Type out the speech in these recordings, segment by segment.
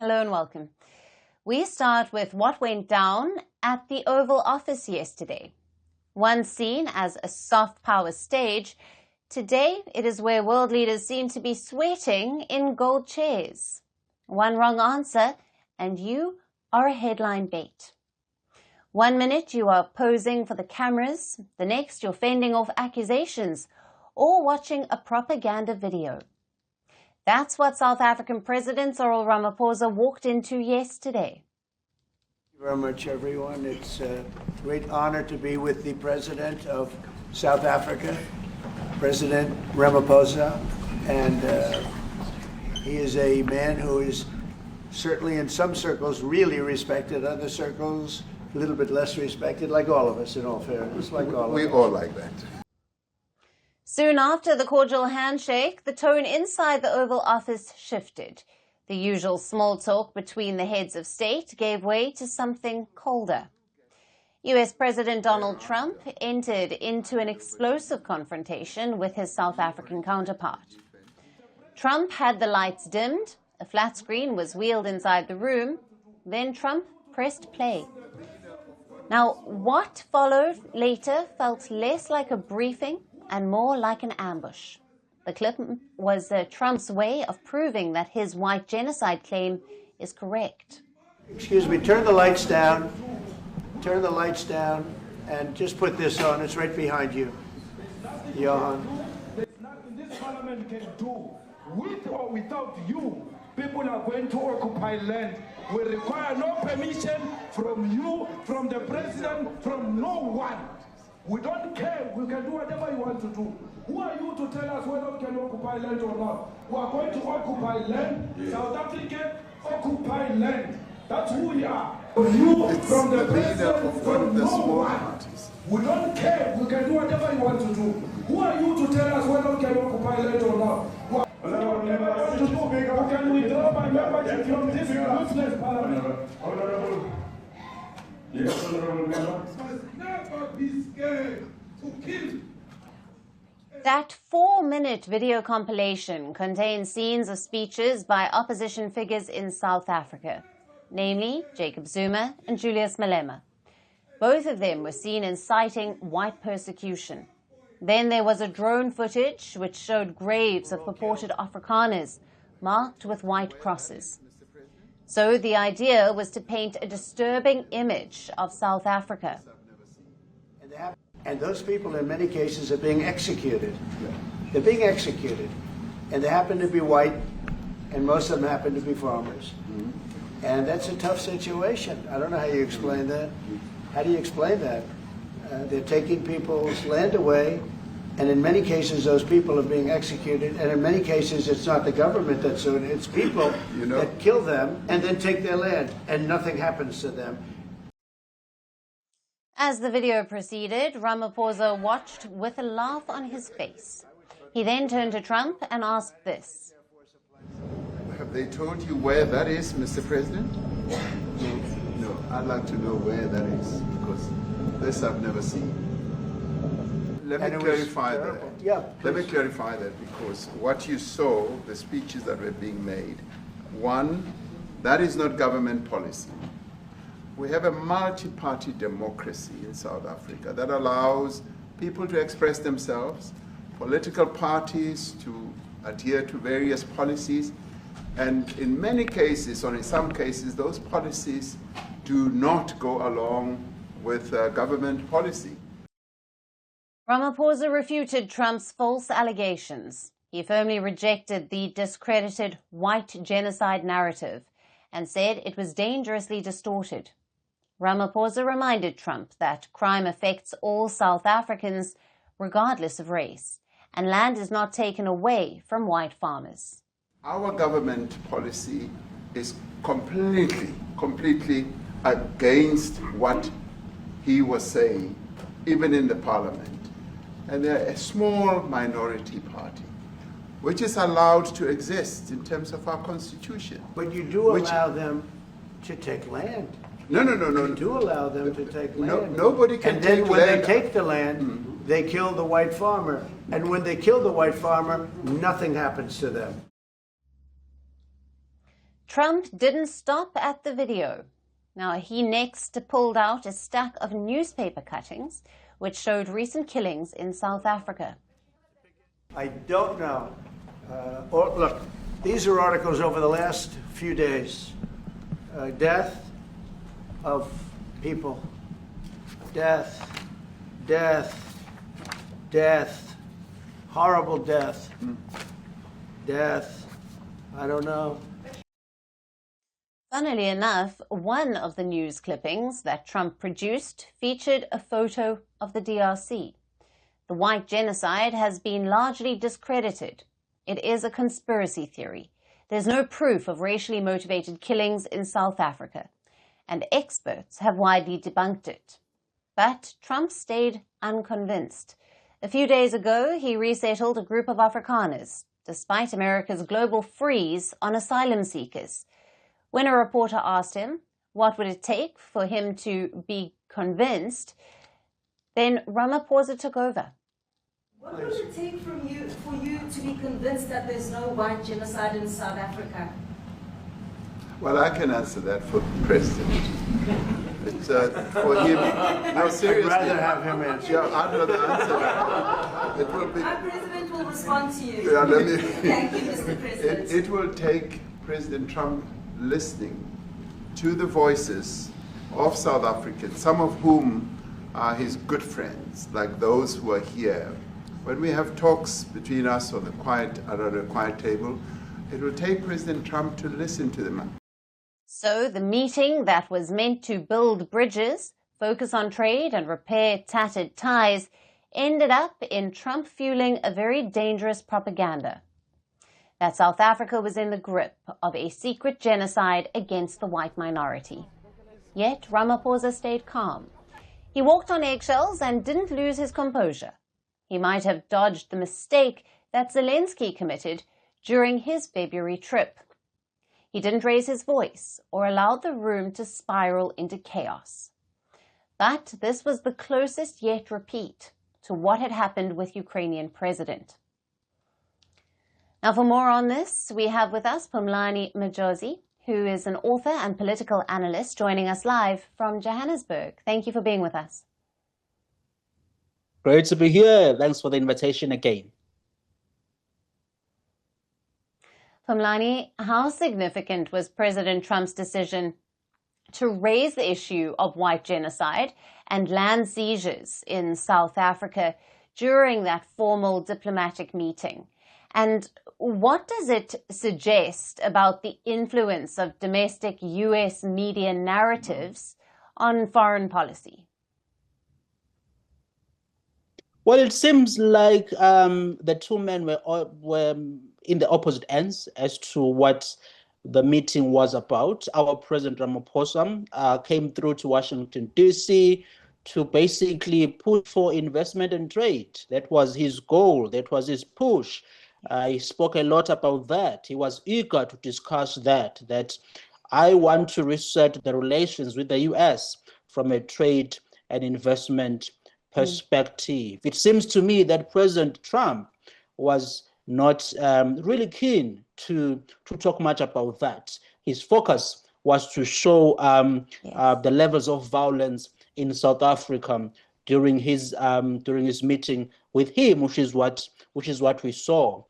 Hello and welcome. We start with what went down at the Oval Office yesterday. Once seen as a soft power stage, today it is where world leaders seem to be sweating in gold chairs. One wrong answer and you are a headline bait. 1 minute you are posing for the cameras, the next you're fending off accusations or watching a propaganda video. That's what South African President Cyril Ramaphosa walked into yesterday. Thank you very much, everyone. It's a great honor to be with the President of South Africa, President Ramaphosa, and he is a man who is certainly in some circles really respected, other circles a little bit less respected, like all of us, in all fairness, like all of us. We all like that. Soon after the cordial handshake, the tone inside the Oval Office shifted. The usual small talk between the heads of state gave way to something colder. US President Donald Trump entered into an explosive confrontation with his South African counterpart. Trump had the lights dimmed, a flat screen was wheeled inside the room, then Trump pressed play. Now, what followed later felt less like a briefing and more like an ambush. The clip was Trump's way of proving that his white genocide claim is correct. Excuse me, turn the lights down, and just put this on. It's right behind you, Johan. There's nothing this parliament can do. With or without you, people are going to occupy land. We require no permission from you, from the president, from no one. We don't care. We can do whatever you want to do. Who are you to tell us whether we can occupy land or not? We are going to occupy land. Yeah. South Africa occupy land. That's who we are. You, from the president, from no one. We don't care. We can do whatever you want to do. Who are you to tell us whether we can occupy land or not? Can withdraw my membership from this useless parliament? Yes, Honorable Member. Must never be scared to kill. That 4-minute video compilation contains scenes of speeches by opposition figures in South Africa, namely Jacob Zuma and Julius Malema. Both of them were seen inciting white persecution. Then there was a drone footage which showed graves of purported Afrikaners marked with white crosses. So the idea was to paint a disturbing image of South Africa. And those people in many cases are being executed. They're being executed. And they happen to be white, and most of them happen to be farmers. And that's a tough situation. I don't know how you explain that. How do you explain that? They're taking people's land away, and in many cases those people are being executed, and in many cases it's not the government that's doing it, it's people that kill them and then take their land, and nothing happens to them. As the video proceeded, Ramaphosa watched with a laugh on his face. He then turned to Trump and asked this. Have they told you where that is, Mr. President? No, I'd like to know where that is, because this I've never seen. Let me clarify that. Yeah, let me clarify that, because what you saw, the speeches that were being made, one, that is not government policy. We have a multi-party democracy in South Africa that allows people to express themselves, political parties to adhere to various policies, and in many cases, or in some cases, those policies do not go along with government policy. Ramaphosa refuted Trump's false allegations. He firmly rejected the discredited white genocide narrative and said it was dangerously distorted. Ramaphosa reminded Trump that crime affects all South Africans regardless of race, and land is not taken away from white farmers. Our government policy is completely against what he was saying, even in the parliament. And they're a small minority party, which is allowed to exist in terms of our constitution. But you do allow them to take land. No. You do allow them to take land. Nobody can take land. And then when they take the land, they kill the white farmer. And when they kill the white farmer, nothing happens to them. Trump didn't stop at the video. Now, he next pulled out a stack of newspaper cuttings which showed recent killings in South Africa. I don't know. Look, these are articles over the last few days. Death of people. Death. Horrible death. Death. I don't know. Funnily enough, one of the news clippings that Trump produced featured a photo of the DRC. The white genocide has been largely discredited. It is a conspiracy theory. There's no proof of racially motivated killings in South Africa, and experts have widely debunked it. But Trump stayed unconvinced. A few days ago, he resettled a group of Afrikaners, despite America's global freeze on asylum seekers. When a reporter asked him what would it take for him to be convinced, then Ramaphosa took over. What would it take for you to be convinced that there's no white genocide in South Africa? Well, I can answer that for the president. It's for him. No, seriously. I'd rather have him answer. Yeah, I'd rather answer that. It will be. Our president will respond to you. Yeah, let me. Thank you, Mr. President. It will take President Trump listening to the voices of South Africans, some of whom are his good friends, like those who are here. When we have talks between us on around a quiet table, it will take President Trump to listen to them. So the meeting that was meant to build bridges, focus on trade and repair tattered ties ended up in Trump fueling a very dangerous propaganda that South Africa was in the grip of a secret genocide against the white minority. Yet Ramaphosa stayed calm. He walked on eggshells and didn't lose his composure. He might have dodged the mistake that Zelensky committed during his February trip. He didn't raise his voice or allow the room to spiral into chaos. But this was the closest yet repeat to what had happened with Ukrainian president. Now, for more on this, we have with us Pumlani Maji, who is an author and political analyst, joining us live from Johannesburg. Thank you for being with us. Great to be here. Thanks for the invitation again. Pumlani, how significant was President Trump's decision to raise the issue of white genocide and land seizures in South Africa during that formal diplomatic meeting? And what does it suggest about the influence of domestic U.S. media narratives on foreign policy? Well, it seems like the two men were in the opposite ends as to what the meeting was about. Our President Ramaphosa came through to Washington, D.C. to basically push for investment and trade. That was his goal. That was his push. He spoke a lot about that. He was eager to discuss that I want to reset the relations with the U.S. from a trade and investment perspective. It seems to me that President Trump was not really keen to talk much about that. His focus was to show the levels of violence in South Africa during his meeting with him, which is what we saw.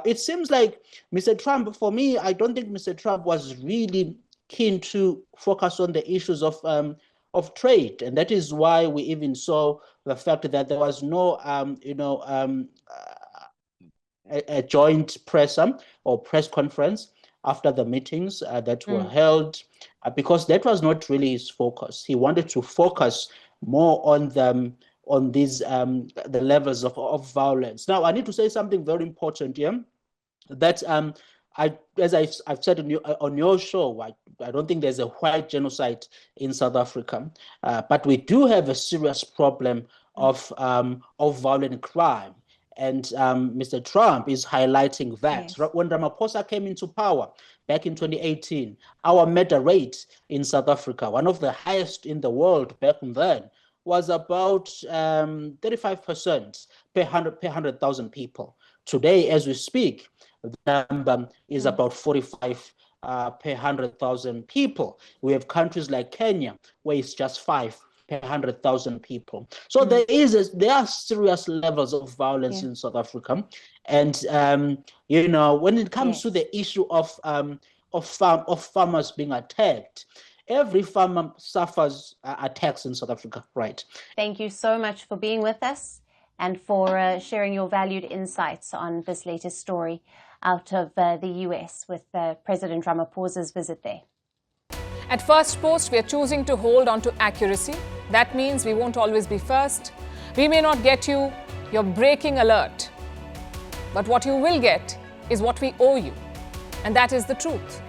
It seems like Mr. Trump, for me, I don't think Mr. Trump was really keen to focus on the issues of trade, and that is why we even saw the fact that there was no a joint press conference after the meetings that were held, because that was not really his focus. He wanted to focus more on the levels of violence. Now, I need to say something very important here, that as I've said on your show, I don't think there's a white genocide in South Africa, but we do have a serious problem of violent crime. And Mr. Trump is highlighting that. Yes. When Ramaphosa came into power back in 2018, our murder rate in South Africa, one of the highest in the world back then, was about 35% per 100,000 people. Today, as we speak, the number is about 45%. per 100,000 people. We have countries like Kenya, where it's just 5 per 100,000 people. So there are serious levels of violence in South Africa, and you know, when it comes to the issue of farmers being attacked, every farmer suffers attacks in South Africa, right? Thank you so much for being with us and for sharing your valued insights on this latest story out of the US with President Ramaphosa's visit there. At Firstpost, we are choosing to hold on to accuracy. That means we won't always be first. We may not get you your breaking alert, but what you will get is what we owe you, and that is the truth.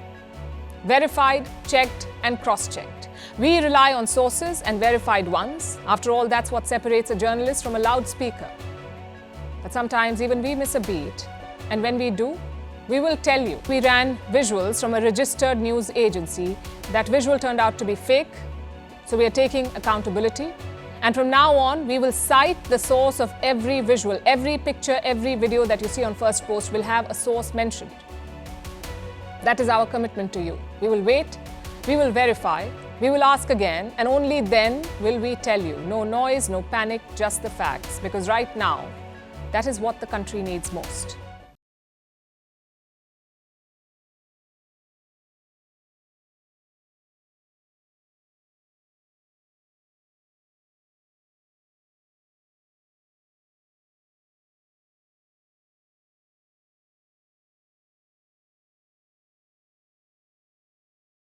Verified, checked, and cross-checked. We rely on sources and verified ones. After all, that's what separates a journalist from a loudspeaker. But sometimes even we miss a beat, and when we do, we will tell you. We ran visuals from a registered news agency. That visual turned out to be fake, so we are taking accountability. And from now on, we will cite the source of every visual, every picture, every video that you see on Firstpost will have a source mentioned. That is our commitment to you. We will wait, we will verify, we will ask again, and only then will we tell you. No noise, no panic, just the facts. Because right now, that is what the country needs most.